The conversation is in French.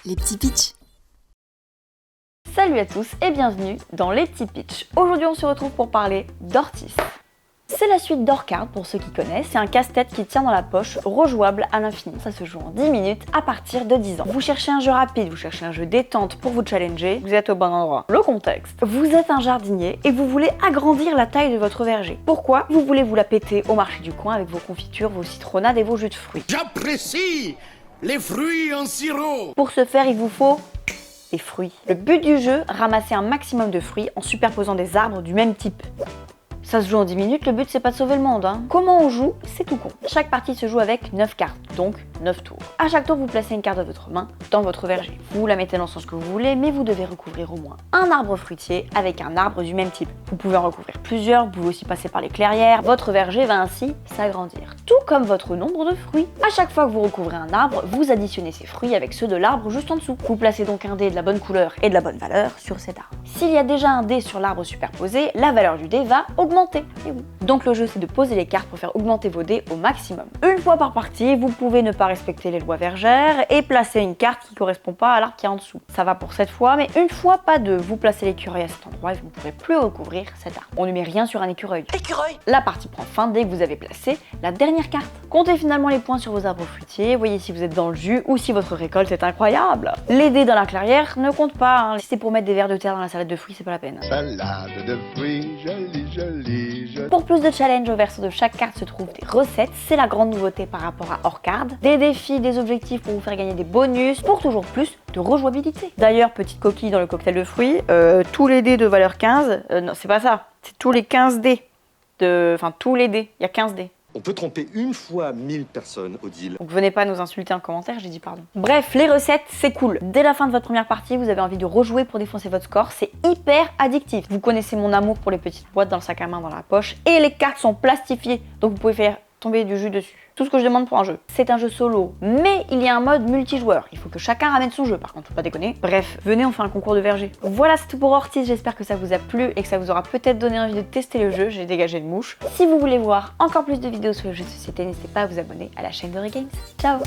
les petits pitchs. Salut à tous et bienvenue dans les petits pitchs. Aujourd'hui on se retrouve pour parler d'Ortis. C'est la suite d'Orcard pour ceux qui connaissent, c'est un casse-tête qui tient dans la poche, rejouable à l'infini. Ça se joue en 10 minutes à partir de 10 ans. Vous cherchez un jeu rapide, vous cherchez un jeu détente pour vous challenger, vous êtes au bon endroit. Le contexte, vous êtes un jardinier et vous voulez agrandir la taille de votre verger. Pourquoi? Vous voulez vous la péter au marché du coin avec vos confitures, vos citronnades et vos jus de fruits. J'apprécie les fruits en sirop. Pour ce faire, il vous faut des fruits. Le but du jeu, ramasser un maximum de fruits en superposant des arbres du même type. Ça se joue en 10 minutes, le but c'est pas de sauver le monde. Comment on joue? C'est tout con. Chaque partie se joue avec 9 cartes, donc 9 tours. À chaque tour, vous placez une carte de votre main dans votre verger. Vous la mettez dans le sens que vous voulez, mais vous devez recouvrir au moins un arbre fruitier avec un arbre du même type. Vous pouvez en recouvrir plusieurs, vous pouvez aussi passer par les clairières. Votre verger va ainsi s'agrandir, tout comme votre nombre de fruits. À chaque fois que vous recouvrez un arbre, vous additionnez ces fruits avec ceux de l'arbre juste en dessous. Vous placez donc un dé de la bonne couleur et de la bonne valeur sur cet arbre. S'il y a déjà un dé sur l'arbre superposé, la valeur du dé va augmenter. Et oui. Donc le jeu c'est de poser les cartes pour faire augmenter vos dés au maximum. Une fois par partie, vous pouvez ne pas respecter les lois vergères et placer une carte qui correspond pas à l'arbre qui est en dessous. Ça va pour cette fois, mais une fois pas deux. Vous placez l'écureuil à cet endroit et vous ne pourrez plus recouvrir cet arbre. On ne met rien sur un écureuil. Écureuil! La partie prend fin dès que vous avez placé la dernière carte. Comptez finalement les points sur vos arbres fruitiers, voyez si vous êtes dans le jus ou si votre récolte est incroyable. Les dés dans la clairière ne comptent pas, Si c'est pour mettre des vers de terre dans la salade de fruits, c'est pas la peine. Salade de fruits, joli, joli, joli. Pour plus de challenge au verso de chaque carte se trouvent des recettes, c'est la grande nouveauté par rapport à Orcard. Des défis, des objectifs pour vous faire gagner des bonus, pour toujours plus de rejouabilité. D'ailleurs, petite coquille dans le cocktail de fruits, tous les dés de valeur 15, non c'est pas ça, c'est tous les 15 dés. Enfin tous les dés, il y a 15 dés. On peut tromper une fois 1000 personnes, Odile. Donc venez pas nous insulter en commentaire, j'ai dit pardon. Bref, les recettes, c'est cool. Dès la fin de votre première partie, vous avez envie de rejouer pour défoncer votre score, c'est hyper addictif. Vous connaissez mon amour pour les petites boîtes dans le sac à main, dans la poche, et les cartes sont plastifiées, donc vous pouvez faire tomber du jus dessus. Tout ce que je demande pour un jeu. C'est un jeu solo, mais il y a un mode multijoueur. Il faut que chacun ramène son jeu, par contre, faut pas déconner. Bref, venez, on fait un concours de verger. Voilà, c'est tout pour Ortis, j'espère que ça vous a plu et que ça vous aura peut-être donné envie de tester le jeu. J'ai dégagé une mouche. Si vous voulez voir encore plus de vidéos sur le jeu de société, n'hésitez pas à vous abonner à la chaîne de Regames. Ciao!